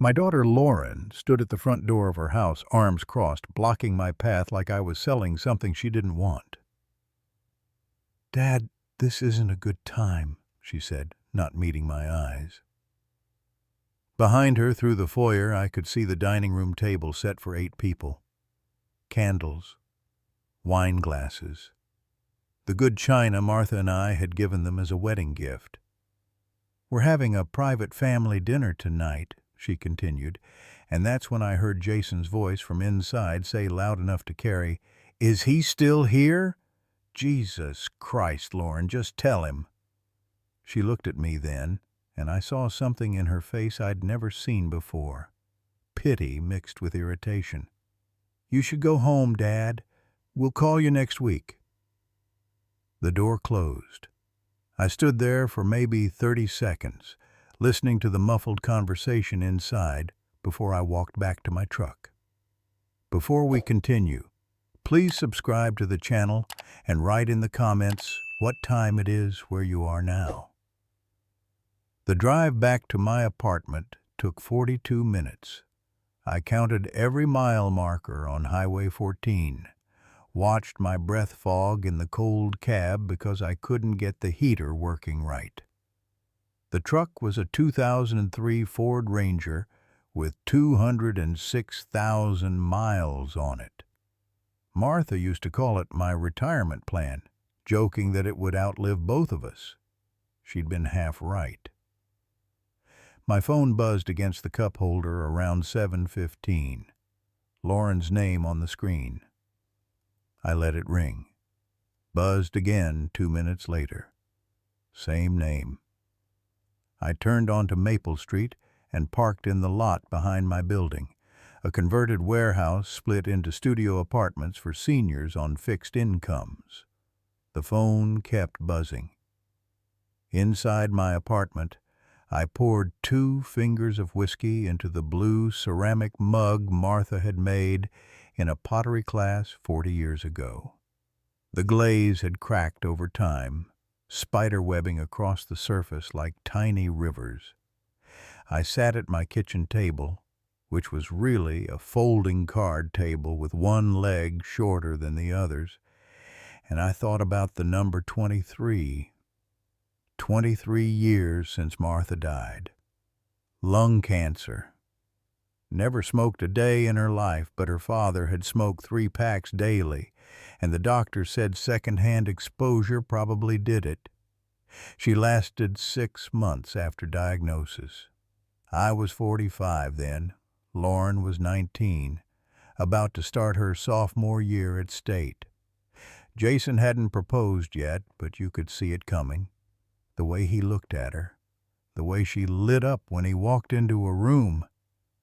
My daughter Lauren stood at the front door of her house, arms crossed, blocking my path like I was selling something she didn't want. "Dad, this isn't a good time," she said, not meeting my eyes. Behind her, through the foyer, I could see the dining room table set for 8 people. Candles, wine glasses, the good china Martha and I had given them as a wedding gift. "We're having a private family dinner tonight," she continued, and that's when I heard Jason's voice from inside say loud enough to carry, "Is he still here? Jesus Christ, Lauren, just tell him." She looked at me then, and I saw something in her face I'd never seen before. Pity mixed with irritation. "You should go home, Dad. We'll call you next week." The door closed. I stood there for maybe 30 seconds, listening to the muffled conversation inside before I walked back to my truck. Before we continue, please subscribe to the channel and write in the comments what time it is where you are now. The drive back to my apartment took 42 minutes. I counted every mile marker on Highway 14, watched my breath fog in the cold cab because I couldn't get the heater working right. The truck was a 2003 Ford Ranger with 206,000 miles on it. Martha used to call it my retirement plan, joking that it would outlive both of us. She'd been half right. My phone buzzed against the cup holder around 7:15. Lauren's name on the screen. I let it ring. Buzzed again 2 minutes later. Same name. I turned onto Maple Street and parked in the lot behind my building, a converted warehouse split into studio apartments for seniors on fixed incomes. The phone kept buzzing. Inside my apartment, I poured 2 fingers of whiskey into the blue ceramic mug Martha had made in a pottery class 40 years ago. The glaze had cracked over time, spiderwebbing across the surface like tiny rivers. I sat at my kitchen table, which was really a folding card table with one leg shorter than the others, and I thought about the number 23. 23 years since Martha died. Lung cancer. Never smoked a day in her life, but her father had smoked 3 packs daily, and the doctor said secondhand exposure probably did it. She lasted 6 months after diagnosis. I was 45 then. Lauren was 19, about to start her sophomore year at State. Jason hadn't proposed yet, but you could see it coming. The way he looked at her, the way she lit up when he walked into a room.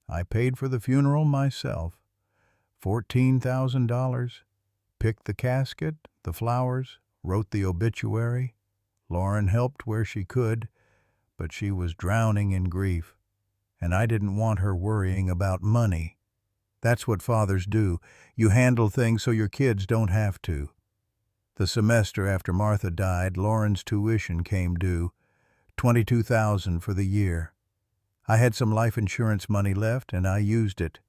I paid for the funeral myself. $14,000. Picked the casket, the flowers, wrote the obituary. Lauren helped where she could, but she was drowning in grief, and I didn't want her worrying about money. That's what fathers do. You handle things so your kids don't have to. The semester after Martha died, Lauren's tuition came due, $22,000 for the year. I had some life insurance money left, and I used it.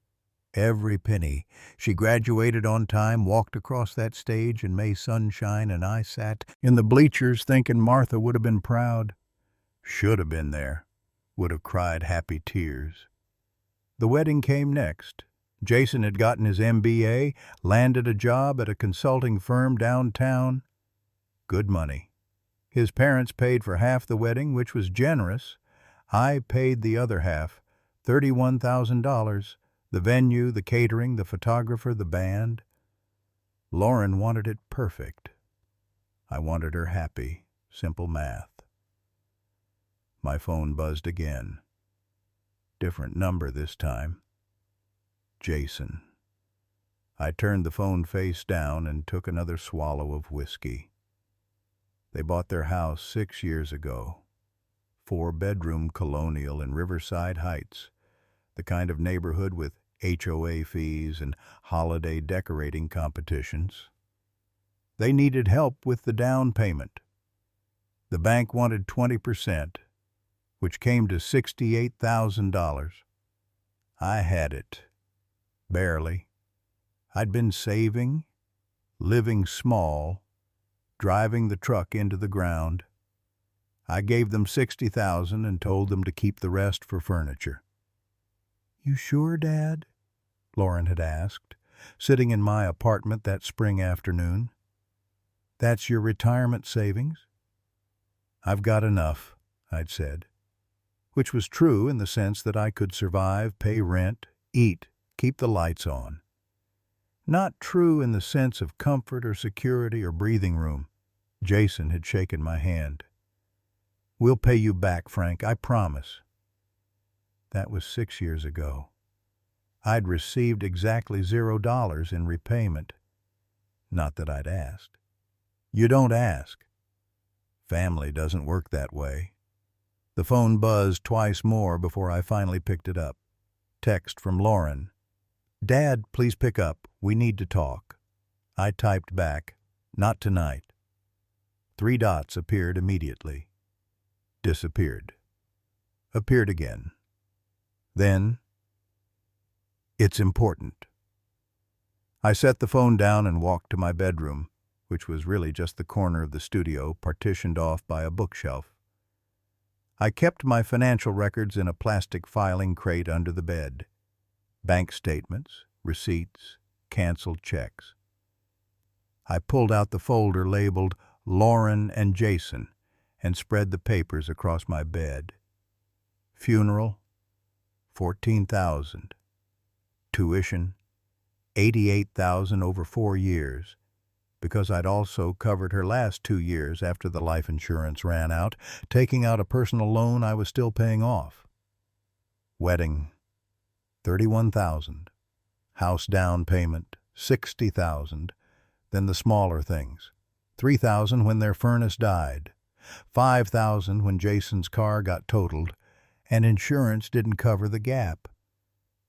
Every penny. She graduated on time, walked across that stage in May sunshine, and I sat in the bleachers thinking Martha would have been proud. Should have been there. Would have cried happy tears. The wedding came next. Jason had gotten his MBA, landed a job at a consulting firm downtown. Good money. His parents paid for half the wedding, which was generous. I paid the other half, $31,000, the venue, the catering, the photographer, the band. Lauren wanted it perfect. I wanted her happy. Simple math. My phone buzzed again. Different number this time. Jason. I turned the phone face down and took another swallow of whiskey. They bought their house 6 years ago. 4-bedroom colonial in Riverside Heights, the kind of neighborhood with HOA fees and holiday decorating competitions. They needed help with the down payment. The bank wanted 20%, which came to $68,000. I had it. Barely. I'd been saving, living small, driving the truck into the ground. I gave them $60,000 and told them to keep the rest for furniture. "You sure, Dad?" Lauren had asked, sitting in my apartment that spring afternoon. "That's your retirement savings?" "I've got enough," I'd said, which was true in the sense that I could survive, pay rent, eat, keep the lights on. Not true in the sense of comfort or security or breathing room. Jason had shaken my hand. "We'll pay you back, Frank, I promise." That was 6 years ago. I'd received exactly $0 in repayment. Not that I'd asked. You don't ask. Family doesn't work that way. The phone buzzed twice more before I finally picked it up. Text from Lauren. "Dad, please pick up. We need to talk." I typed back, "Not tonight." 3 dots appeared immediately. Disappeared. Appeared again. Then, "It's important." I set the phone down and walked to my bedroom, which was really just the corner of the studio, partitioned off by a bookshelf. I kept my financial records in a plastic filing crate under the bed. Bank statements, receipts, canceled checks. I pulled out the folder labeled Lauren and Jason and spread the papers across my bed. Funeral, $14,000. Tuition, $88,000 over 4 years, because I'd also covered her last 2 years after the life insurance ran out, taking out a personal loan I was still paying off. Wedding, $31,000. House down payment, $60,000. Then the smaller things. $3,000 when their furnace died. $5,000 when Jason's car got totaled, and insurance didn't cover the gap.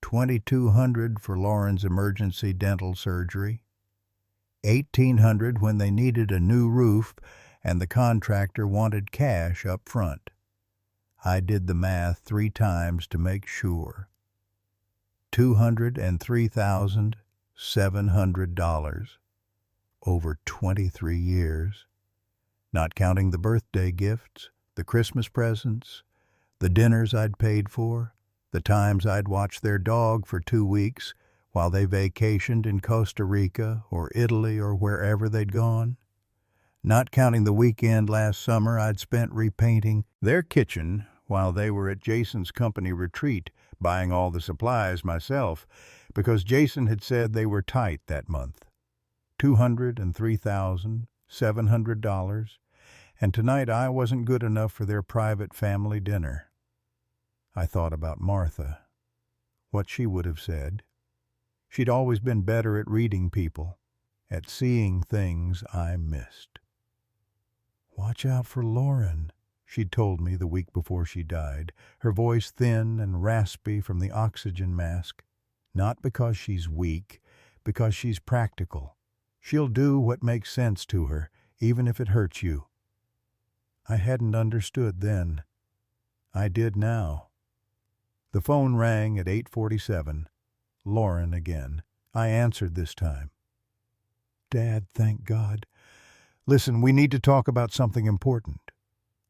$2,200 for Lauren's emergency dental surgery. $1,800 when they needed a new roof and the contractor wanted cash up front. I did the math 3 times to make sure. $203,700 over 23 years, not counting the birthday gifts, the Christmas presents, the dinners I'd paid for, the times I'd watched their dog for 2 weeks while they vacationed in Costa Rica or Italy or wherever they'd gone, not counting the weekend last summer I'd spent repainting their kitchen while they were at Jason's company retreat, buying all the supplies myself, because Jason had said they were tight that month. $203,700, and tonight I wasn't good enough for their private family dinner. I thought about Martha, what she would have said. She'd always been better at reading people, at seeing things I missed. "Watch out for Lauren," she'd told me the week before she died, her voice thin and raspy from the oxygen mask. "Not because she's weak, because she's practical. She'll do what makes sense to her, even if it hurts you." I hadn't understood then. I did now. The phone rang at 8:47. Lauren again. I answered this time. "Dad, thank God. Listen, we need to talk about something important."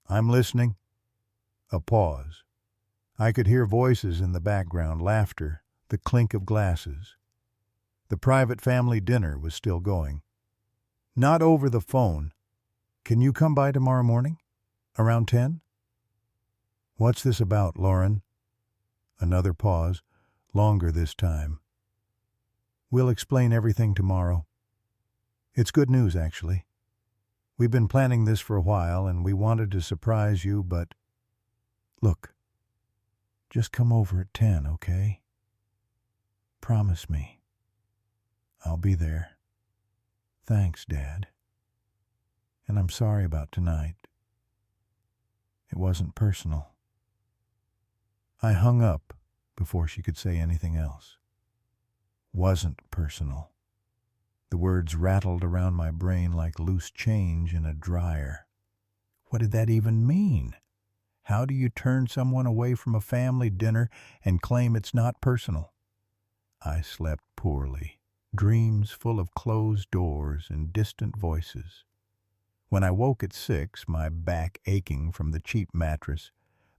"I'm listening." A pause. I could hear voices in the background, laughter, the clink of glasses. The private family dinner was still going. "Not over the phone. Can you come by tomorrow morning? Around 10? "What's this about, Lauren?" Another pause, longer this time. "We'll explain everything tomorrow. It's good news, actually. We've been planning this for a while, and we wanted to surprise you, but... Look, just come over at 10, okay? Promise me. I'll be there. Thanks, Dad. And I'm sorry about tonight. It wasn't personal." I hung up before she could say anything else. Wasn't personal. The words rattled around my brain like loose change in a dryer. What did that even mean? How do you turn someone away from a family dinner and claim it's not personal? I slept poorly, dreams full of closed doors and distant voices. When I woke at 6, my back aching from the cheap mattress,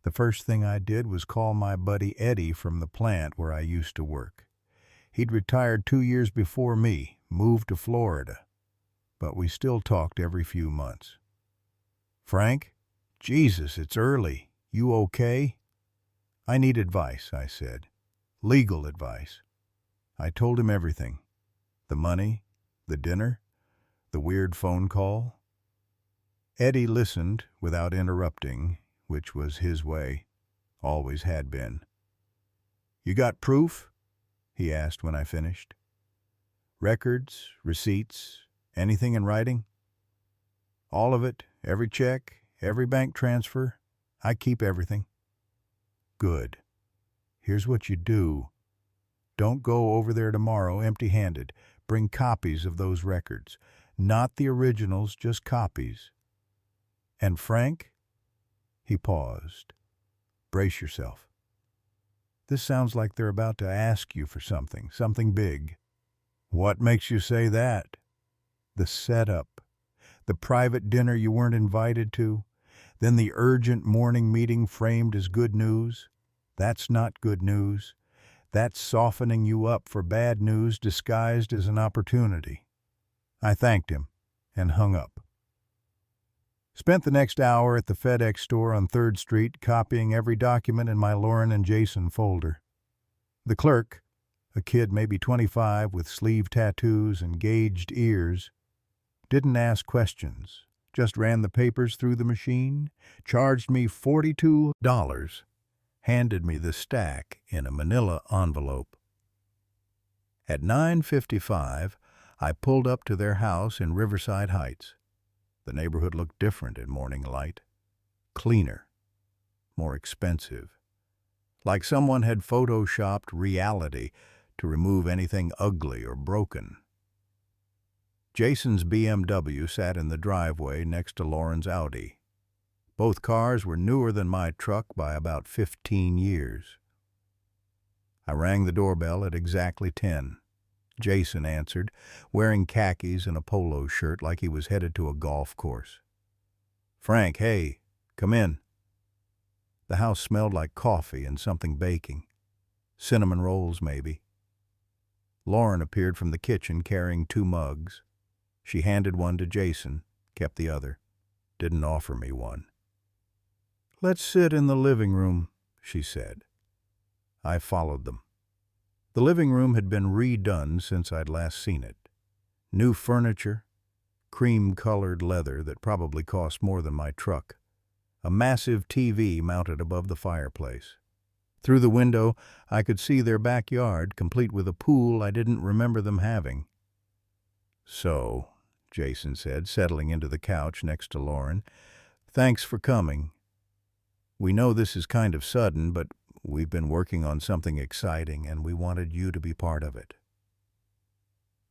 the first thing I did was call my buddy Eddie from the plant where I used to work. He'd retired 2 years before me, moved to Florida, but we still talked every few months. "Frank? Jesus, it's early. You okay?" "I need advice," I said. "Legal advice." I told him everything. The money, the dinner, the weird phone call. Eddie listened without interrupting, which was his way, always had been. "You got proof?" he asked when I finished. "Records, receipts, anything in writing?" "All of it, every check, every bank transfer. I keep everything." "Good. Here's what you do. Don't go over there tomorrow empty-handed. Bring copies of those records. Not the originals, just copies. And Frank?" He paused. "Brace yourself. This sounds like they're about to ask you for something big." "What makes you say that?" "The setup. The private dinner you weren't invited to. Then the urgent morning meeting framed as good news. That's not good news. That's softening you up for bad news disguised as an opportunity." I thanked him and hung up. Spent the next hour at the FedEx store on 3rd Street copying every document in my Lauren and Jason folder. The clerk, a kid maybe 25 with sleeve tattoos and gauged ears, didn't ask questions, just ran the papers through the machine, charged me $42, handed me the stack in a manila envelope. At 9:55, I pulled up to their house in Riverside Heights. The neighborhood looked different in morning light. Cleaner. More expensive. Like someone had photoshopped reality to remove anything ugly or broken. Jason's BMW sat in the driveway next to Lauren's Audi. Both cars were newer than my truck by about 15 years. I rang the doorbell at exactly 10. Jason answered, wearing khakis and a polo shirt like he was headed to a golf course. "Frank, hey, come in." The house smelled like coffee and something baking. Cinnamon rolls, maybe. Lauren appeared from the kitchen carrying 2 mugs. She handed one to Jason, kept the other. Didn't offer me one. "Let's sit in the living room," she said. I followed them. The living room had been redone since I'd last seen it. New furniture, cream-colored leather that probably cost more than my truck, a massive TV mounted above the fireplace. Through the window, I could see their backyard, complete with a pool I didn't remember them having. "So," Jason said, settling into the couch next to Lauren, "thanks for coming. We know this is kind of sudden, but we've been working on something exciting, and we wanted you to be part of it."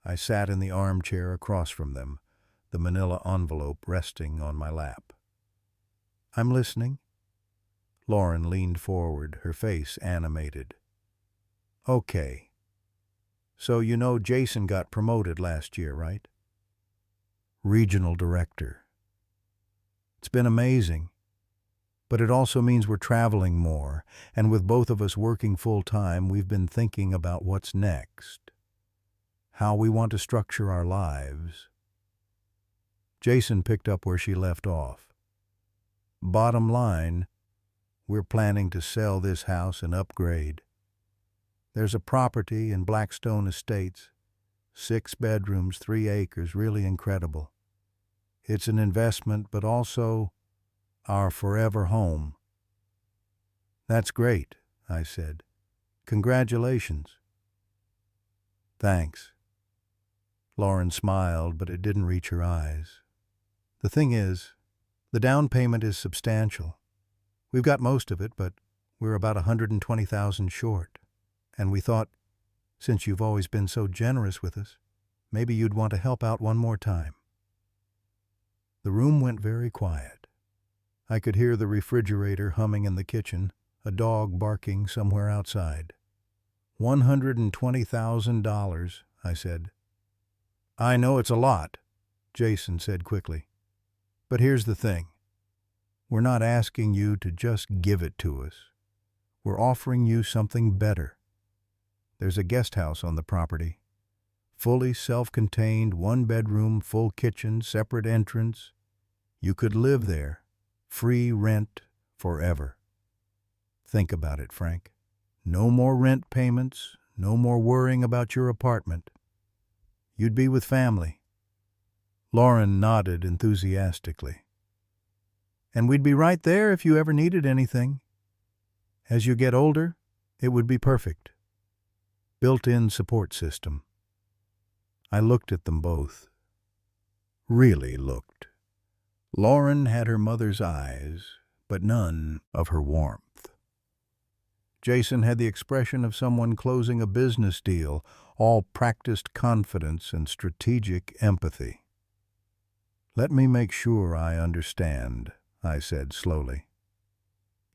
I sat in the armchair across from them, the manila envelope resting on my lap. "I'm listening." Lauren leaned forward, her face animated. "Okay. So you know Jason got promoted last year, right? Regional director. It's been amazing. But it also means we're traveling more, and with both of us working full-time, we've been thinking about what's next. How we want to structure our lives." Jason picked up where she left off. "Bottom line, we're planning to sell this house and upgrade. There's a property in Blackstone Estates, 6 bedrooms, 3 acres, really incredible. It's an investment, but also our forever home." "That's great," I said. "Congratulations." "Thanks." Lauren smiled, but it didn't reach her eyes. "The thing is, the down payment is substantial. We've got most of it, but we're about $120,000 short. And we thought, since you've always been so generous with us, maybe you'd want to help out one more time." The room went very quiet. I could hear the refrigerator humming in the kitchen, a dog barking somewhere outside. $120,000, I said. I know it's a lot, Jason said quickly. But here's the thing. We're not asking you to just give it to us. We're offering you something better. There's a guest house on the property. Fully self-contained, one-bedroom, full kitchen, separate entrance. You could live there, free rent forever. Think about it, Frank. No more rent payments, no more worrying about your apartment. You'd be with family. Lauren nodded enthusiastically. And we'd be right there if you ever needed anything. As you get older, it would be perfect. Built-in support system. I looked at them both. Really looked. Lauren had her mother's eyes, but none of her warmth. Jason had the expression of someone closing a business deal, all practiced confidence and strategic empathy. Let me make sure I understand, I said slowly.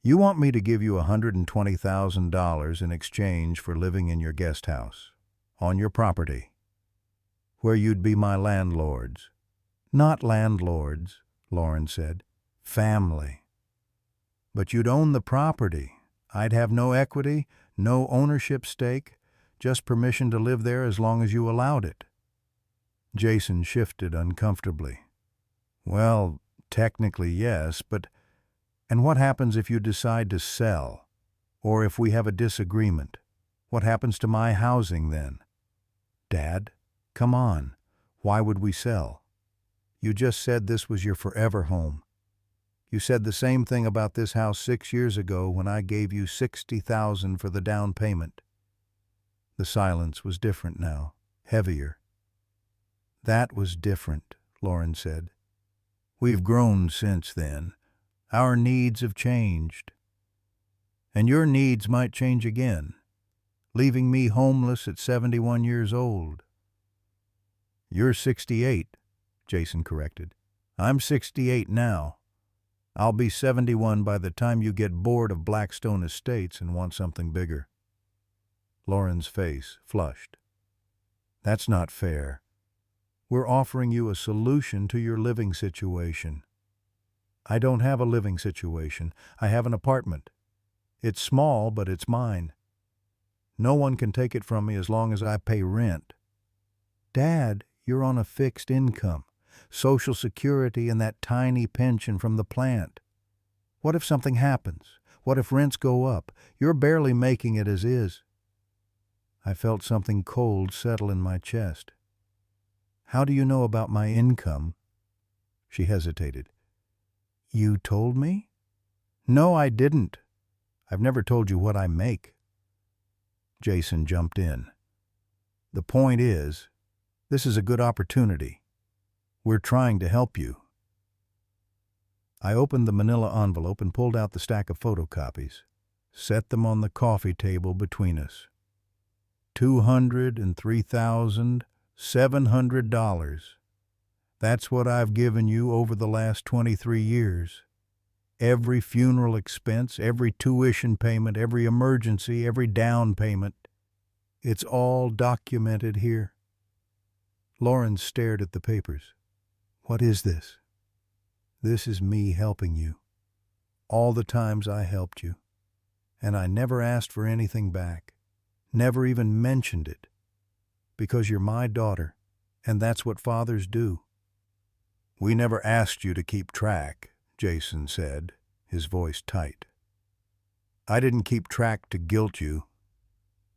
You want me to give you $120,000 in exchange for living in your guest house, on your property, where you'd be my landlords. Not landlords, Lauren said. Family. But you'd own the property. I'd have no equity, no ownership stake, just permission to live there as long as you allowed it. Jason shifted uncomfortably. Well, technically yes, but... And what happens if you decide to sell? Or if we have a disagreement? What happens to my housing then? Dad, come on. Why would we sell? You just said this was your forever home. You said the same thing about this house 6 years ago when I gave you $60,000 for the down payment. The silence was different now, heavier. That was different, Lauren said. We've grown since then. Our needs have changed. And your needs might change again, leaving me homeless at 71 years old. You're 68, Jason corrected. I'm 68 now. I'll be 71 by the time you get bored of Blackstone Estates and want something bigger. Lauren's face flushed. That's not fair. We're offering you a solution to your living situation. I don't have a living situation. I have an apartment. It's small, but it's mine. No one can take it from me as long as I pay rent. Dad, you're on a fixed income, Social Security and that tiny pension from the plant. What if something happens? What if rents go up? You're barely making it as is. I felt something cold settle in my chest. How do you know about my income? She hesitated. You told me? No, I didn't. I've never told you what I make. Jason jumped in. The point is, this is a good opportunity. We're trying to help you. I opened the manila envelope and pulled out the stack of photocopies, set them on the coffee table between us. $203,700. That's what I've given you over the last 23 years. Every funeral expense, every tuition payment, every emergency, every down payment. It's all documented here. Lauren stared at the papers. What is this? This is me helping you. All the times I helped you. And I never asked for anything back. Never even mentioned it. Because you're my daughter, and that's what fathers do. We never asked you to keep track, Jason said, his voice tight. I didn't keep track to guilt you.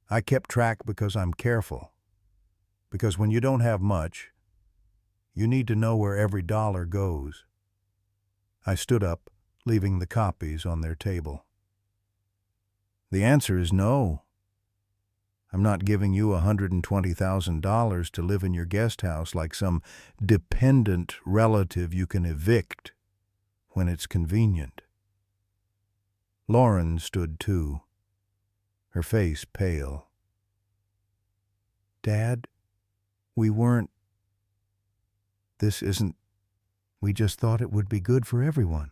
I kept track because I'm careful. Because when you don't have much, you need to know where every dollar goes. I stood up, leaving the copies on their table. The answer is no. I'm not giving you $120,000 to live in your guest house like some dependent relative you can evict when it's convenient. Lauren stood too, her face pale. Dad, we weren't... This isn't... We just thought it would be good for everyone.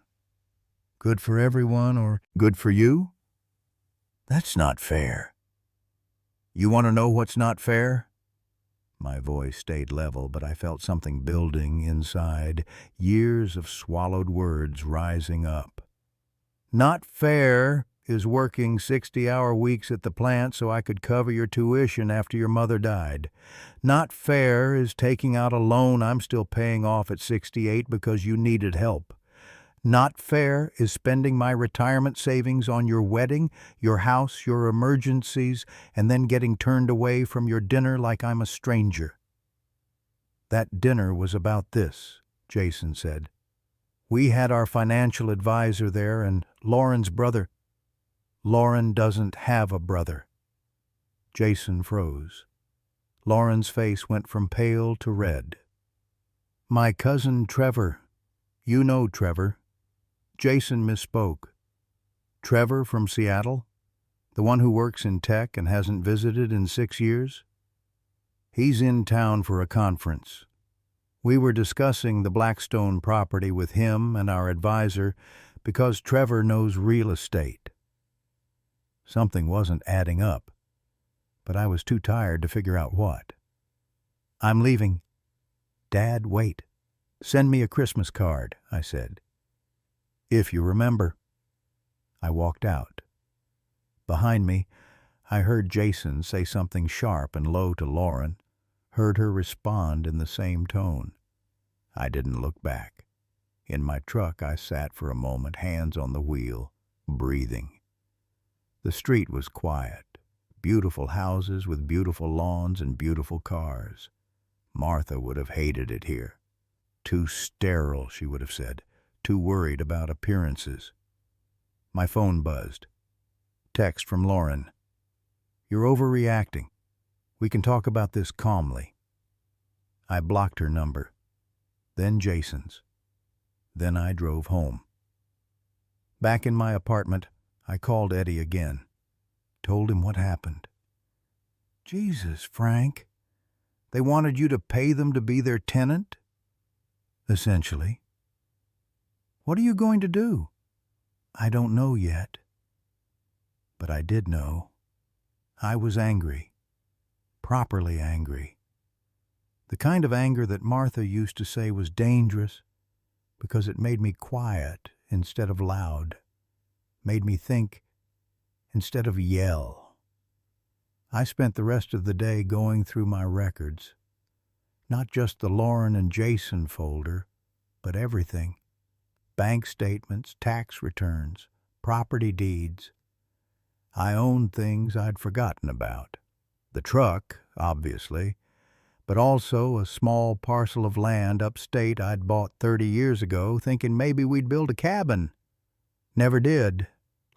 Good for everyone or good for you? That's not fair. You want to know what's not fair? My voice stayed level, but I felt something building inside, years of swallowed words rising up. Not fair is working 60-hour weeks at the plant so I could cover your tuition after your mother died. Not fair is taking out a loan I'm still paying off at 68 because you needed help. Not fair is spending my retirement savings on your wedding, your house, your emergencies, and then getting turned away from your dinner like I'm a stranger. That dinner was about this, Jason said. We had our financial advisor there and Lauren's brother. Lauren doesn't have a brother. Jason froze. Lauren's face went from pale to red. My cousin Trevor. You know Trevor. Jason misspoke. Trevor from Seattle? The one who works in tech and hasn't visited in 6 years? He's in town for a conference. We were discussing the Blackstone property with him and our advisor because Trevor knows real estate. Something wasn't adding up, but I was too tired to figure out what. I'm leaving. Dad, wait. Send me a Christmas card, I said. If you remember. I walked out. Behind me, I heard Jason say something sharp and low to Lauren, heard her respond in the same tone. I didn't look back. In my truck, I sat for a moment, hands on the wheel, breathing. The street was quiet. Beautiful houses with beautiful lawns and beautiful cars. Martha would have hated it here. Too sterile, she would have said. Too worried about appearances. My phone buzzed. Text from Lauren. You're overreacting. We can talk about this calmly. I blocked her number. Then Jason's. Then I drove home. Back in my apartment, I called Eddie again. Told him what happened. Jesus, Frank. They wanted you to pay them to be their tenant? Essentially. What are you going to do? I don't know yet. But I did know. I was angry. Properly angry. The kind of anger that Martha used to say was dangerous because it made me quiet instead of loud, made me think instead of yell. I spent the rest of the day going through my records, not just the Lauren and Jason folder, but everything. Bank statements, tax returns, property deeds. I owned things I'd forgotten about. The truck, obviously, but also a small parcel of land upstate I'd bought 30 years ago, thinking maybe we'd build a cabin. Never did.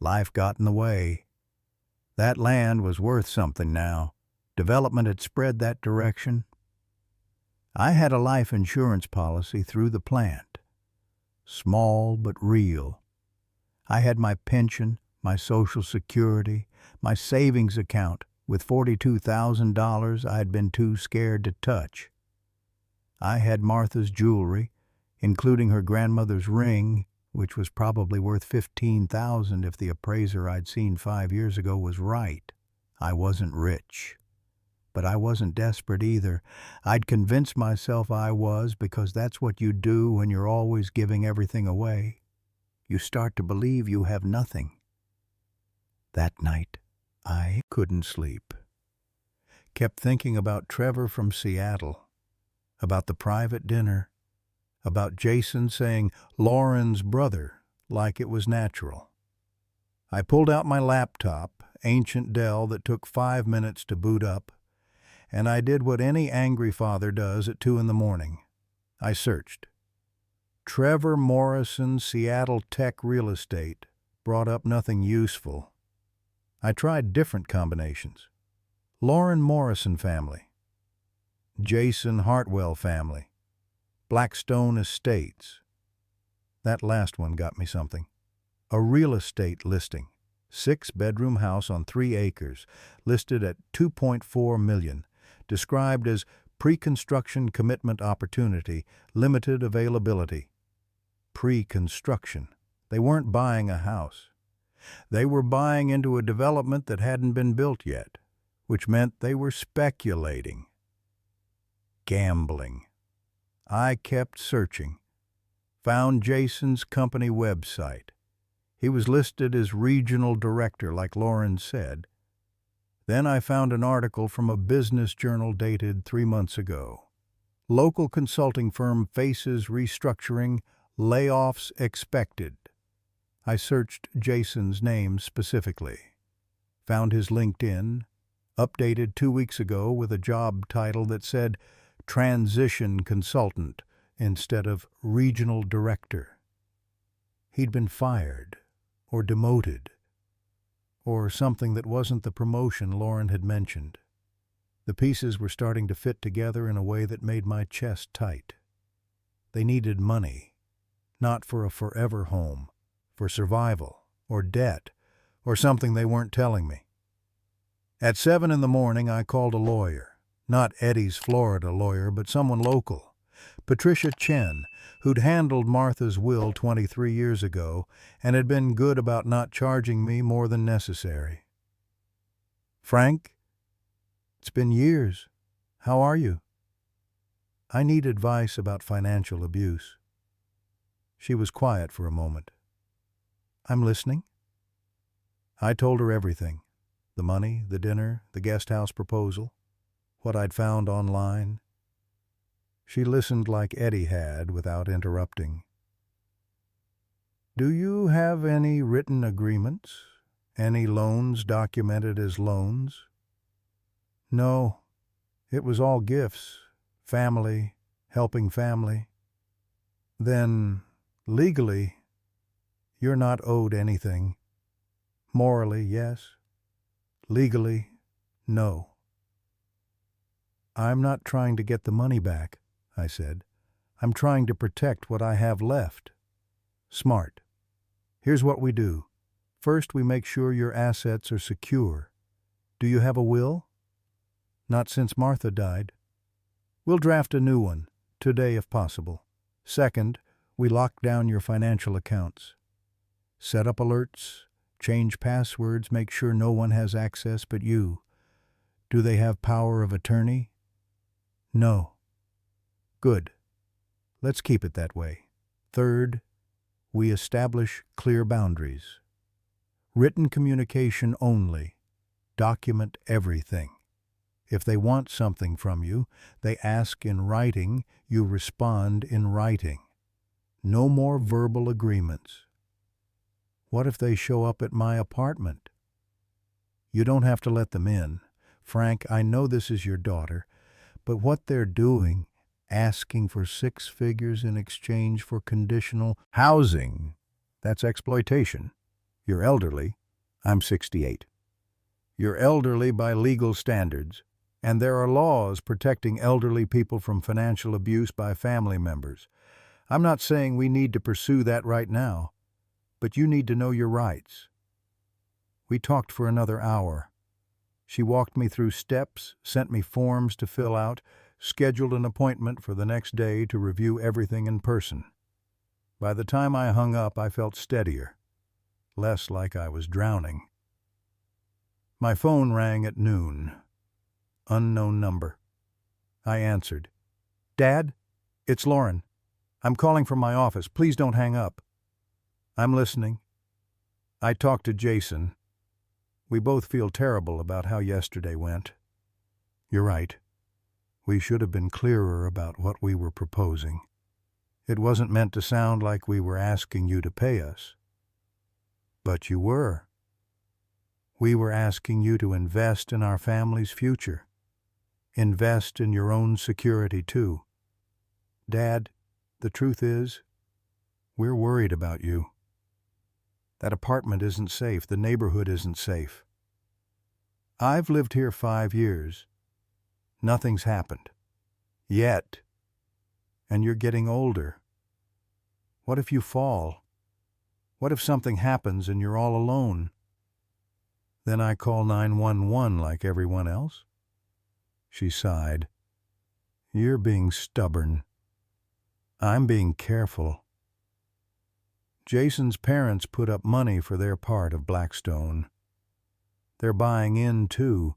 Life got in the way. That land was worth something now. Development had spread that direction. I had a life insurance policy through the plant. Small but real. I had my pension, my Social Security, my savings account with $42,000 I had been too scared to touch. I had Martha's jewelry, including her grandmother's ring, which was probably worth $15,000 if the appraiser I'd seen 5 years ago was right. I wasn't rich. But I wasn't desperate either. I'd convinced myself I was because that's what you do when you're always giving everything away. You start to believe you have nothing. That night, I couldn't sleep. Kept thinking about Trevor from Seattle, about the private dinner, about Jason saying Lauren's brother like it was natural. I pulled out my laptop, ancient Dell that took 5 minutes to boot up, and I did what any angry father does at 2 a.m. I searched. Trevor Morrison, Seattle Tech Real Estate, brought up nothing useful. I tried different combinations. Lauren Morrison family, Jason Hartwell family, Blackstone Estates. That last one got me something. A real estate listing, 6-bedroom house on 3 acres, listed at $2.4 million. Described as pre-construction commitment opportunity, limited availability. Pre-construction. They weren't buying a house. They were buying into a development that hadn't been built yet, which meant they were speculating, gambling. I kept searching, found Jason's company website. He was listed as regional director, like Lauren said. Then I found an article from a business journal dated 3 months ago. Local consulting firm faces restructuring, layoffs expected. I searched Jason's name specifically, found his LinkedIn, updated 2 weeks ago with a job title that said transition consultant instead of regional director. He'd been fired or demoted or something that wasn't the promotion Lauren had mentioned. The pieces were starting to fit together in a way that made my chest tight. They needed money, not for a forever home, for survival, or debt, or something they weren't telling me. At 7 in the morning, I called a lawyer. Not Eddie's Florida lawyer, but someone local. Patricia Chen, who'd handled Martha's will 23 years ago and had been good about not charging me more than necessary. "Frank, it's been years. How are you? I need advice about financial abuse." She was quiet for a moment. "I'm listening." I told her everything. The money, the dinner, the guest house proposal, what I'd found online. She listened like Eddie had, without interrupting. "Do you have any written agreements? Any loans documented as loans?" "No. It was all gifts. Family, helping family." "Then, legally, you're not owed anything. Morally, yes. Legally, no." "I'm not trying to get the money back," I said. "I'm trying to protect what I have left." "Smart. Here's what we do. First, we make sure your assets are secure. Do you have a will?" "Not since Martha died." "We'll draft a new one, today if possible." "Second, we lock down your financial accounts. Set up alerts, change passwords, make sure no one has access but you. Do they have power of attorney?" "No." "Good. Let's keep it that way." Third, we establish clear boundaries. Written communication only. Document everything. If they want something from you, they ask in writing, you respond in writing. No more verbal agreements. What if they show up at my apartment? You don't have to let them in. Frank, I know this is your daughter, but what they're doing, asking for 6 figures in exchange for conditional housing, that's exploitation. You're elderly. I'm 68. You're elderly by legal standards, and there are laws protecting elderly people from financial abuse by family members. I'm not saying we need to pursue that right now, but you need to know your rights. We talked for another hour. She walked me through steps, sent me forms to fill out, scheduled an appointment for the next day to review everything in person. By the time I hung up, I felt steadier, less like I was drowning. My phone rang at noon. Unknown number. I answered. "Dad, it's Lauren. I'm calling from my office. Please don't hang up." "I'm listening." "I talked to Jason. We both feel terrible about how yesterday went." "You're right. We should have been clearer about what we were proposing. It wasn't meant to sound like we were asking you to pay us. But you were. We were asking you to invest in our family's future. Invest in your own security, too. Dad, the truth is, we're worried about you. That apartment isn't safe. The neighborhood isn't safe. I've lived here 5 years. Nothing's happened. Yet. And you're getting older. What if you fall? What if something happens and you're all alone? Then I call 911 like everyone else?" She sighed. "You're being stubborn. I'm being careful. Jason's parents put up money for their part of Blackstone. They're buying in, too,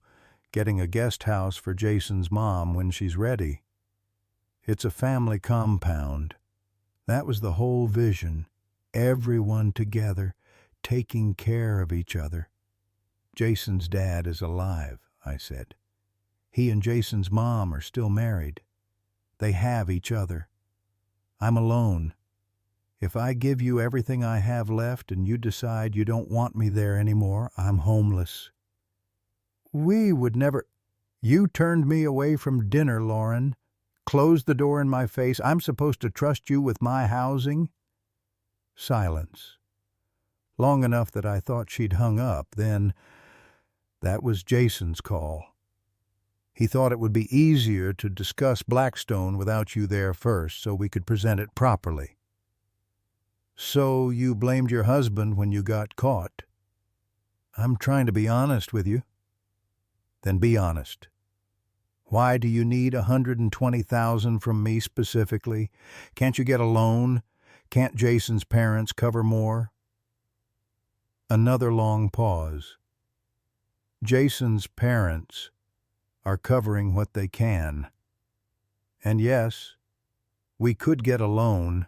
getting a guest house for Jason's mom when she's ready. It's a family compound. That was the whole vision. Everyone together, taking care of each other. Jason's dad is alive, I said. He and Jason's mom are still married. They have each other. I'm alone. If I give you everything I have left and you decide you don't want me there anymore, I'm homeless. We would never... You turned me away from dinner, Lauren. Closed the door in my face. I'm supposed to trust you with my housing? Silence. Long enough that I thought she'd hung up. Then, that was Jason's call. He thought it would be easier to discuss Blackstone without you there first, so we could present it properly. So you blamed your husband when you got caught? I'm trying to be honest with you. Then be honest. Why do you need $120,000 from me specifically? Can't you get a loan? Can't Jason's parents cover more? Another long pause. Jason's parents are covering what they can. And yes, we could get a loan,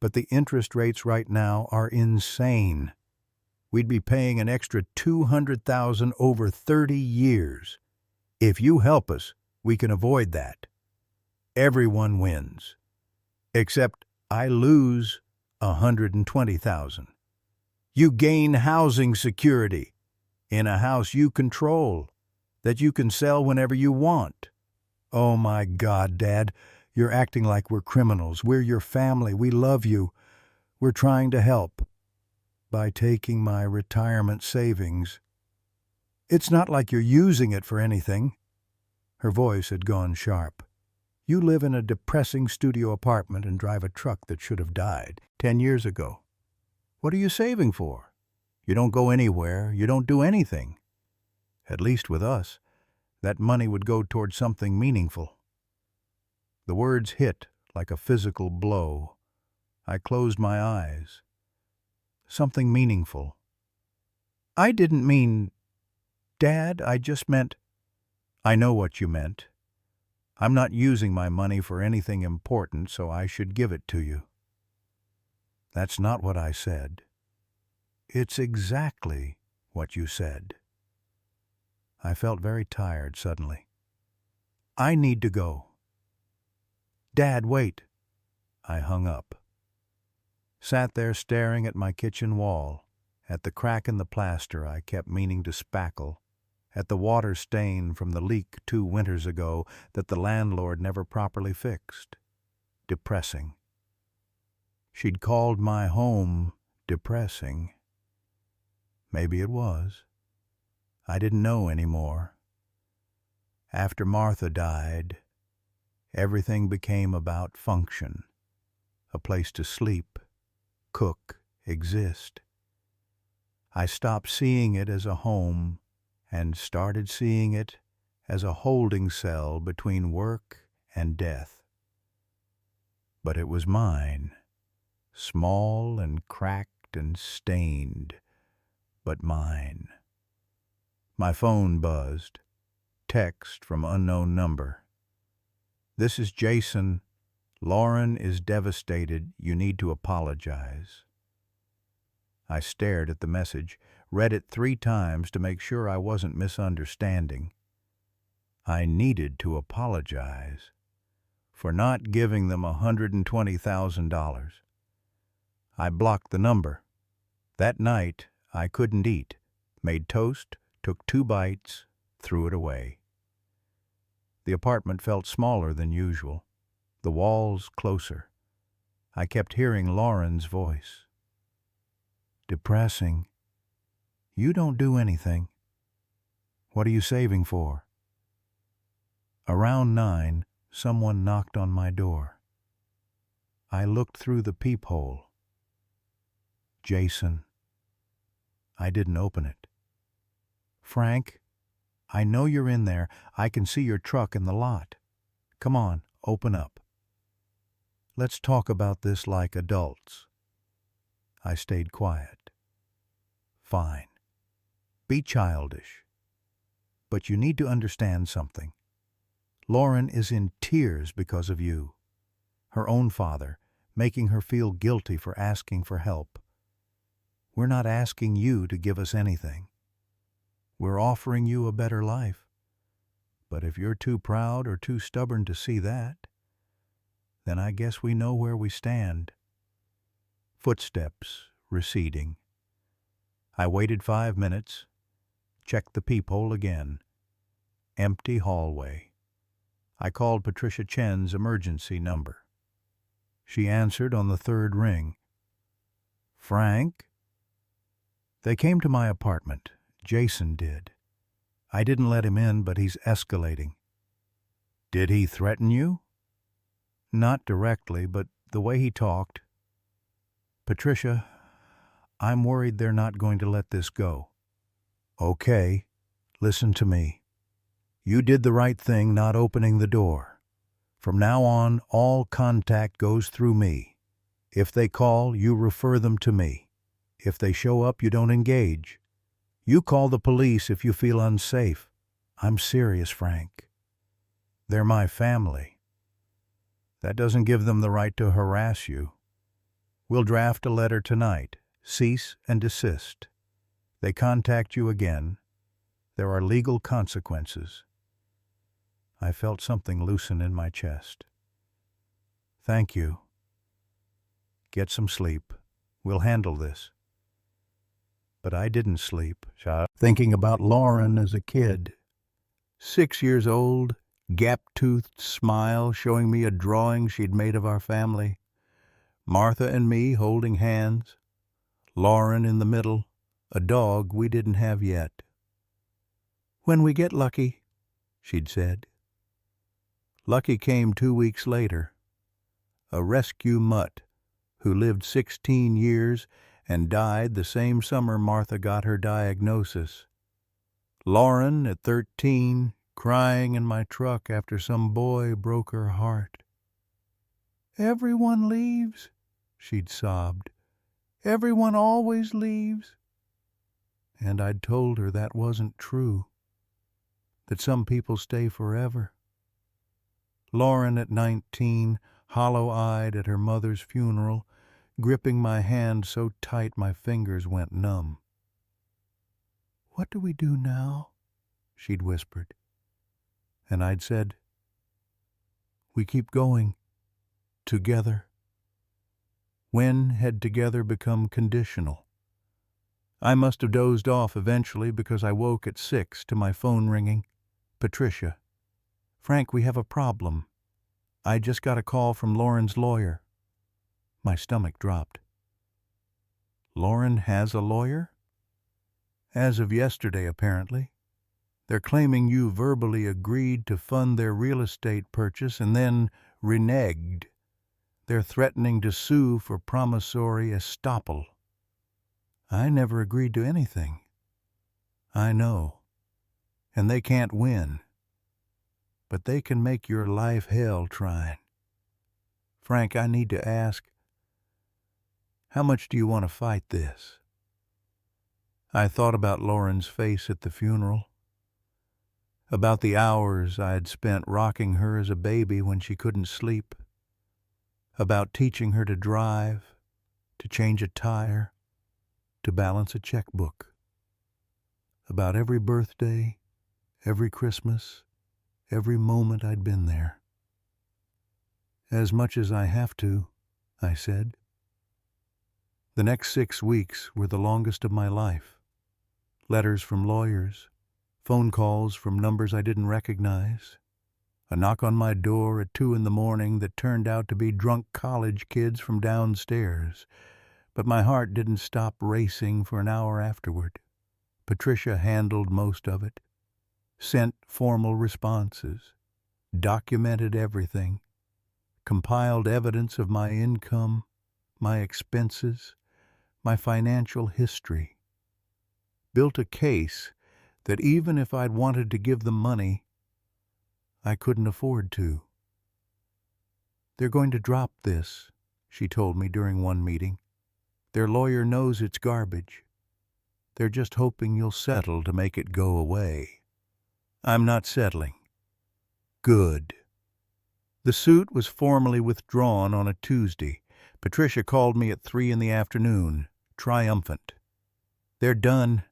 but the interest rates right now are insane. We'd be paying an extra $200,000 over 30 years. If you help us, we can avoid that. Everyone wins. Except I lose $120,000. You gain housing security in a house you control that you can sell whenever you want. Oh my God, Dad, you're acting like we're criminals. We're your family. We love you. We're trying to help by taking my retirement savings. It's not like you're using it for anything. Her voice had gone sharp. You live in a depressing studio apartment and drive a truck that should have died 10 years ago. What are you saving for? You don't go anywhere. You don't do anything. At least with us, that money would go toward something meaningful. The words hit like a physical blow. I closed my eyes. Something meaningful. I didn't mean, Dad, I just meant... I know what you meant. I'm not using my money for anything important, so I should give it to you. That's not what I said. It's exactly what you said. I felt very tired suddenly. I need to go. Dad, wait. I hung up. Sat there staring at my kitchen wall, at the crack in the plaster I kept meaning to spackle, at the water stain from the leak 2 winters ago that the landlord never properly fixed. Depressing. She'd called my home depressing. Maybe it was. I didn't know anymore. After Martha died, everything became about function, a place to sleep, cook, exist. I stopped seeing it as a home and started seeing it as a holding cell between work and death. But it was mine, small and cracked and stained, but mine. My phone buzzed. Text from unknown number. This is Jason. Lauren is devastated. You need to apologize. I stared at the message, read it 3 times to make sure I wasn't misunderstanding. I needed to apologize for not giving them $120,000. I blocked the number. That night, I couldn't eat, made toast, took 2 bites, threw it away. The apartment felt smaller than usual, the walls closer. I kept hearing Lauren's voice. Depressing. You don't do anything. What are you saving for? Around 9, someone knocked on my door. I looked through the peephole. Jason. I didn't open it. Frank, I know you're in there. I can see your truck in the lot. Come on, open up. Let's talk about this like adults. I stayed quiet. Fine. Be childish. But you need to understand something. Lauren is in tears because of you. Her own father, making her feel guilty for asking for help. We're not asking you to give us anything. We're offering you a better life. But if you're too proud or too stubborn to see that, then I guess we know where we stand. Footsteps receding. I waited 5 minutes, checked the peephole again. Empty hallway. I called Patricia Chen's emergency number. She answered on the third ring. Frank? They came to my apartment. Jason did. I didn't let him in, but he's escalating. Did he threaten you? Not directly, but the way he talked. Patricia, I'm worried they're not going to let this go. Okay, listen to me. You did the right thing not opening the door. From now on, all contact goes through me. If they call, you refer them to me. If they show up, you don't engage. You call the police if you feel unsafe. I'm serious, Frank. They're my family. That doesn't give them the right to harass you. We'll draft a letter tonight. Cease and desist. They contact you again. There are legal consequences. I felt something loosen in my chest. Thank you. Get some sleep. We'll handle this. But I didn't sleep, thinking about Lauren as a kid. 6 years old, gap-toothed smile showing me a drawing she'd made of our family. Martha and me holding hands. Lauren in the middle, a dog we didn't have yet. When we get Lucky, she'd said. Lucky came 2 weeks later. A rescue mutt who lived 16 years and died the same summer Martha got her diagnosis. Lauren, at 13, crying in my truck after some boy broke her heart. Everyone leaves, she'd sobbed. Everyone always leaves. And I'd told her that wasn't true, that some people stay forever. Lauren, at 19, hollow-eyed at her mother's funeral, gripping my hand so tight my fingers went numb. What do we do now? She'd whispered. And I'd said, we keep going, together. When had together become conditional? I must have dozed off eventually because I woke at 6 to my phone ringing. Patricia. Frank, we have a problem. I just got a call from Lauren's lawyer. My stomach dropped. Lauren has a lawyer? As of yesterday, apparently. They're claiming you verbally agreed to fund their real estate purchase and then reneged. They're threatening to sue for promissory estoppel. I never agreed to anything. I know. And they can't win. But they can make your life hell trying. Frank, I need to ask, how much do you want to fight this? I thought about Lauren's face at the funeral, about the hours I had spent rocking her as a baby when she couldn't sleep, about teaching her to drive, to change a tire, to balance a checkbook, about every birthday, every Christmas, every moment I'd been there. As much as I have to, I said. The next 6 weeks were the longest of my life. Letters from lawyers, phone calls from numbers I didn't recognize, a knock on my door at 2 a.m. that turned out to be drunk college kids from downstairs, but my heart didn't stop racing for an hour afterward. Patricia handled most of it, sent formal responses, documented everything, compiled evidence of my income, my expenses, my financial history, built a case that even if I'd wanted to give them money, I couldn't afford to. They're going to drop this, she told me during one meeting. Their lawyer knows it's garbage. They're just hoping you'll settle to make it go away. I'm not settling. Good. The suit was formally withdrawn on a Tuesday. Patricia called me at 3 in the afternoon, triumphant. They're done.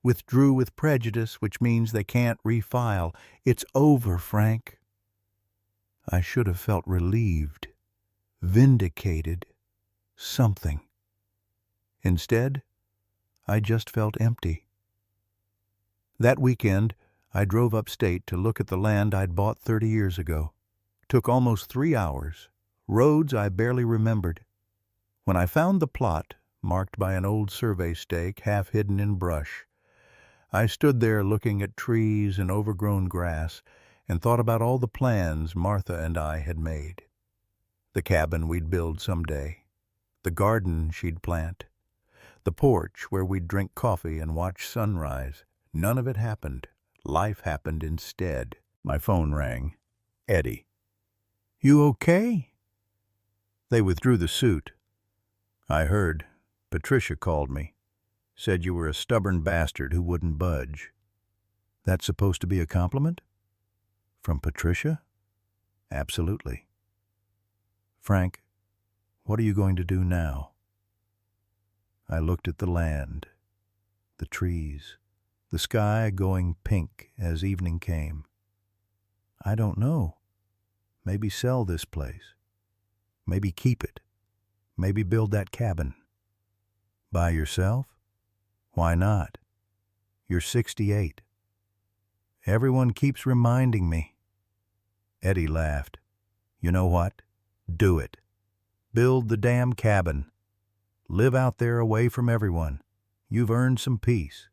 Withdrew with prejudice, which means they can't refile. It's over, Frank. I should have felt relieved, vindicated, something. Instead, I just felt empty. That weekend, I drove upstate to look at the land I'd bought 30 years ago. Took almost 3 hours. Roads I barely remembered. When I found the plot, marked by an old survey stake half hidden in brush, I stood there looking at trees and overgrown grass and thought about all the plans Martha and I had made. The cabin we'd build someday, the garden she'd plant, the porch where we'd drink coffee and watch sunrise. None of it happened. Life happened instead. My phone rang. Eddie. You okay? They withdrew the suit. I heard. Patricia called me. Said you were a stubborn bastard who wouldn't budge. That's supposed to be a compliment? From Patricia? Absolutely. Frank, what are you going to do now? I looked at the land, the trees, the sky going pink as evening came. I don't know. Maybe sell this place. Maybe keep it. Maybe build that cabin. By yourself? Why not? You're 68. Everyone keeps reminding me. Eddie laughed. You know what? Do it. Build the damn cabin. Live out there away from everyone. You've earned some peace.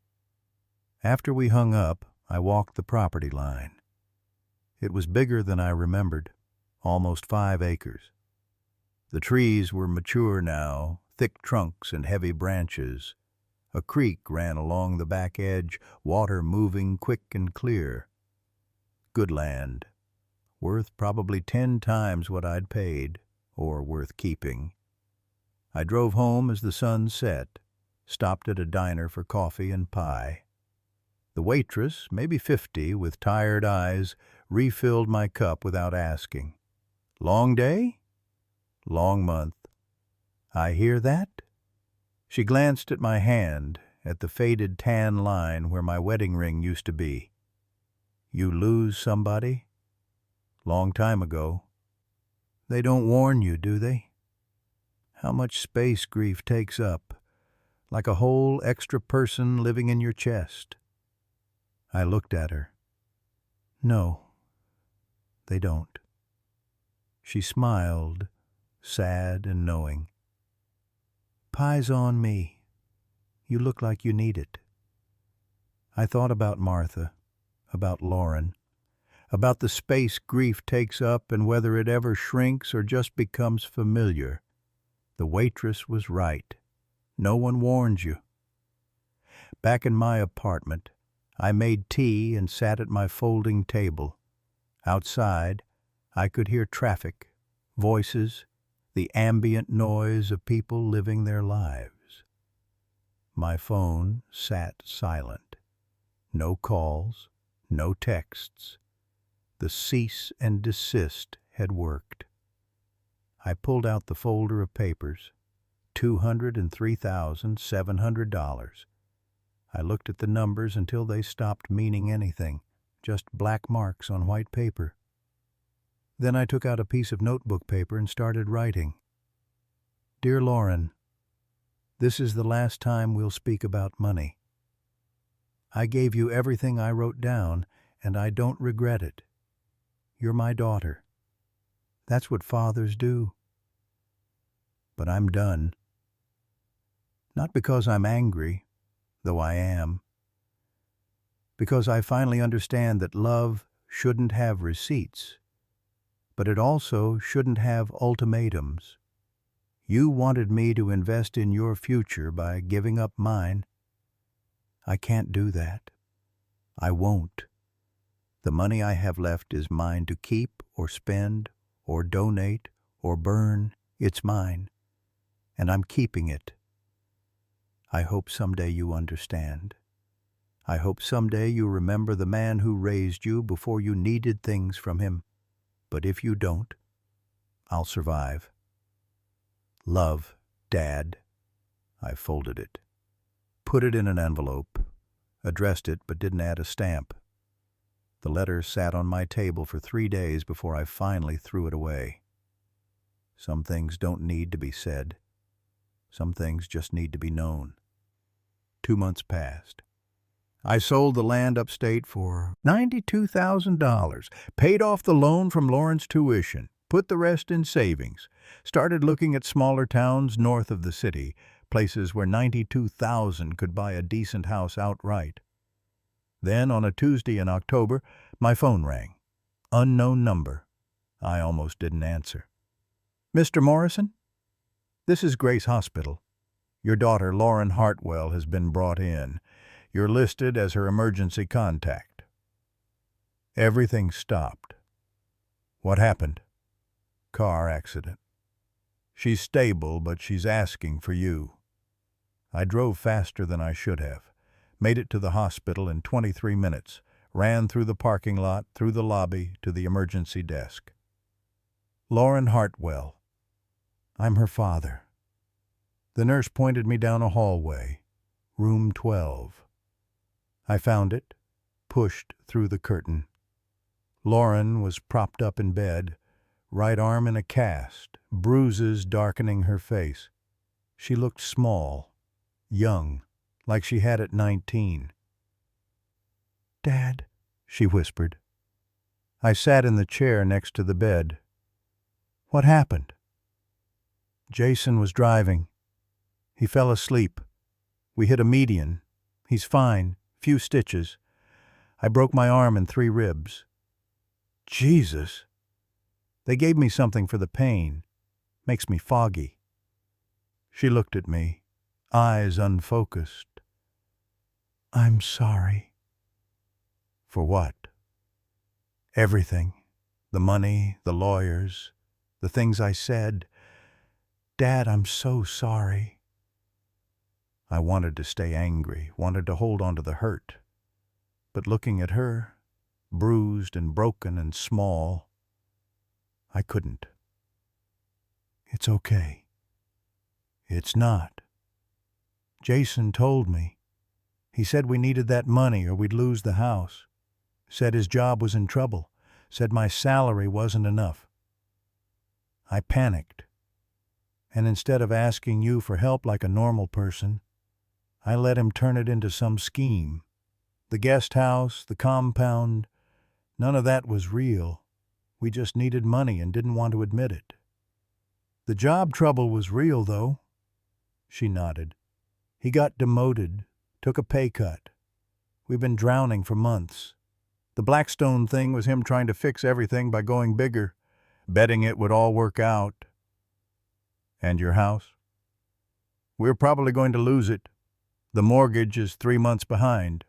After we hung up, I walked the property line. It was bigger than I remembered, almost 5 acres. The trees were mature now, thick trunks and heavy branches. A creek ran along the back edge, water moving quick and clear. Good land, worth probably 10 times what I'd paid, or worth keeping. I drove home as the sun set, stopped at a diner for coffee and pie. The waitress, maybe 50, with tired eyes, refilled my cup without asking. Long day? Long month. I hear that? She glanced at my hand, at the faded tan line where my wedding ring used to be. You lose somebody? Long time ago. They don't warn you, do they? How much space grief takes up, like a whole extra person living in your chest. I looked at her. No, they don't. She smiled, sad and knowing. Pie's on me. You look like you need it. I thought about Martha, about Lauren, about the space grief takes up and whether it ever shrinks or just becomes familiar. The waitress was right. No one warns you. Back in my apartment, I made tea and sat at my folding table. Outside, I could hear traffic, voices, the ambient noise of people living their lives. My phone sat silent. No calls, no texts. The cease and desist had worked. I pulled out the folder of papers, $203,700. I looked at the numbers until they stopped meaning anything, just black marks on white paper. Then I took out a piece of notebook paper and started writing. Dear Lauren, this is the last time we'll speak about money. I gave you everything I wrote down, and I don't regret it. You're my daughter. That's what fathers do. But I'm done. Not because I'm angry, though I am. Because I finally understand that love shouldn't have receipts, but it also shouldn't have ultimatums. You wanted me to invest in your future by giving up mine. I can't do that. I won't. The money I have left is mine to keep or spend or donate or burn. It's mine, and I'm keeping it I hope someday you understand. I hope someday you remember the man who raised you before you needed things from him. But if you don't, I'll survive. Love, Dad. I folded it, put it in an envelope, addressed it but didn't add a stamp. The letter sat on my table for 3 days before I finally threw it away. Some things don't need to be said. Some things just need to be known. 2 months passed. I sold the land upstate for $92,000, paid off the loan from Lauren's tuition, put the rest in savings, started looking at smaller towns north of the city, places where $92,000 could buy a decent house outright. Then, on a Tuesday in October, my phone rang. Unknown number. I almost didn't answer. "Mr. Morrison? This is Grace Hospital. Your daughter, Lauren Hartwell, has been brought in. You're listed as her emergency contact." Everything stopped. "What happened?" "Car accident. She's stable, but she's asking for you." I drove faster than I should have. Made it to the hospital in 23 minutes, ran through the parking lot, through the lobby, to the emergency desk. "Lauren Hartwell. I'm her father." The nurse pointed me down a hallway. Room 12. I found it, pushed through the curtain. Lauren was propped up in bed, right arm in a cast, bruises darkening her face. She looked small, young, like she had at 19. "Dad," she whispered. I sat in the chair next to the bed. "What happened?" "Jason was driving. He fell asleep. We hit a median. He's fine, few stitches. I broke my arm and 3 ribs." "Jesus!" "They gave me something for the pain. Makes me foggy." She looked at me, eyes unfocused. "I'm sorry." "For what?" "Everything. The money, the lawyers, the things I said. Dad, I'm so sorry." I wanted to stay angry, wanted to hold on to the hurt. But looking at her, bruised and broken and small, I couldn't. "It's okay." "It's not. Jason told me. He said we needed that money or we'd lose the house. Said his job was in trouble. Said my salary wasn't enough." I panicked. And instead of asking you for help like a normal person, I let him turn it into some scheme. The guest house, the compound, none of that was real. We just needed money and didn't want to admit it. The job trouble was real, though." She nodded. "He got demoted, took a pay cut. We've been drowning for months. The Blackstone thing was him trying to fix everything by going bigger, betting it would all work out." "And your house?" "We're probably going to lose it. The mortgage is 3 months behind."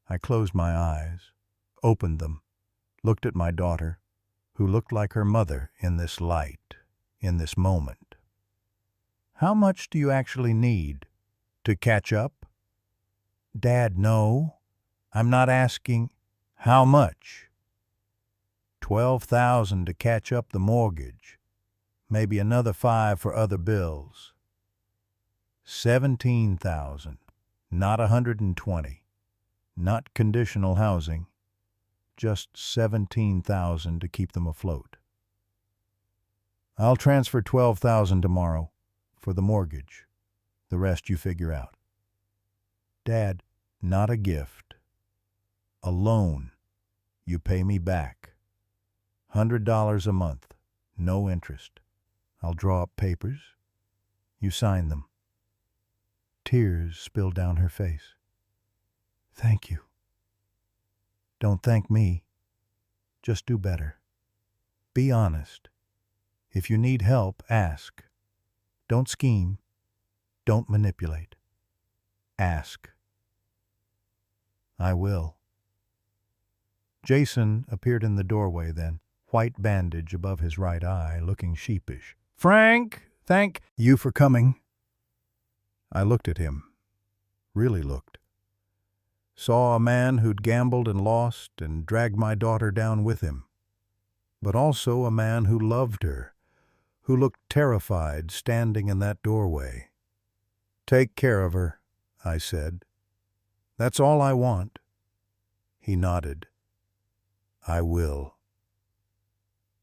I closed my eyes, opened them, looked at my daughter, who looked like her mother in this light, in this moment. "How much do you actually need? To catch up?" "Dad, no. I'm not asking." "How much?" $12,000 to catch up the mortgage. Maybe another 5 for other bills. 17,000, not 120. Not conditional housing. Just 17,000 to keep them afloat. "I'll transfer 12,000 tomorrow for the mortgage. The rest you figure out." "Dad, not a gift. A loan. You pay me back. $100 a month. No interest. I'll draw up papers. You sign them." Tears spilled down her face. "Thank you." "Don't thank me. Just do better. Be honest. If you need help, ask. Don't scheme. Don't manipulate. Ask." "I will." Jason appeared in the doorway then, white bandage above his right eye, looking sheepish. "Frank, thank you for coming." I looked at him, really looked. Saw a man who'd gambled and lost and dragged my daughter down with him, but also a man who loved her, who looked terrified standing in that doorway. "Take care of her," I said. "That's all I want." He nodded. "I will."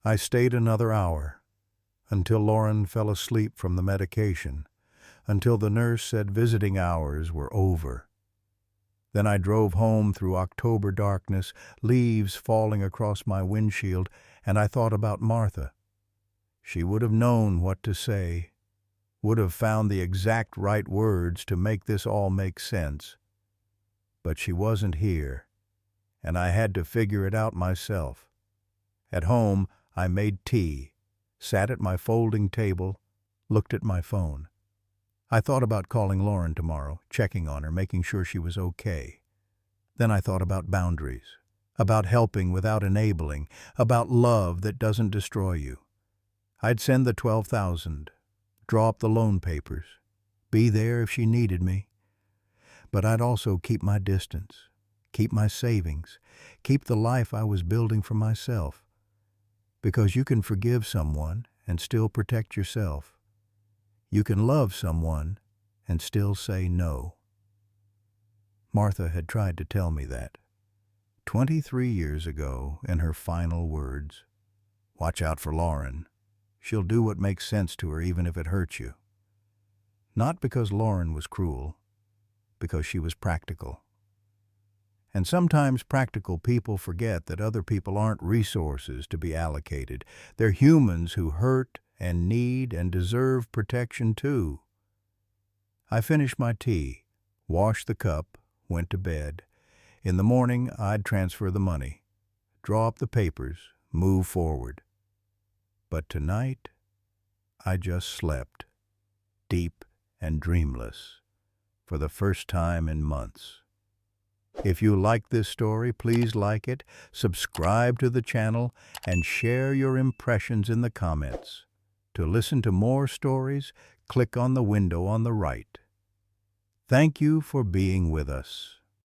I stayed another hour, until Lauren fell asleep from the medication, until the nurse said visiting hours were over. Then I drove home through October darkness, leaves falling across my windshield, and I thought about Martha. She would have known what to say, would have found the exact right words to make this all make sense. But she wasn't here, and I had to figure it out myself. At home, I made tea, sat at my folding table, looked at my phone. I thought about calling Lauren tomorrow, checking on her, making sure she was okay. Then I thought about boundaries, about helping without enabling, about love that doesn't destroy you. I'd send the $12,000, draw up the loan papers, be there if she needed me. But I'd also keep my distance, keep my savings, keep the life I was building for myself. Because you can forgive someone and still protect yourself. You can love someone and still say no. Martha had tried to tell me that 23 years ago in her final words. Watch out for Lauren. She'll do what makes sense to her even if it hurts you. Not because Lauren was cruel, because she was practical. And sometimes practical people forget that other people aren't resources to be allocated. They're humans who hurt and need and deserve protection too. I finished my tea, washed the cup, went to bed. In the morning, I'd transfer the money, draw up the papers, move forward. But tonight, I just slept, deep and dreamless, for the first time in months. If you like this story, please like it, subscribe to the channel, and share your impressions in the comments. To listen to more stories, click on the window on the right. Thank you for being with us.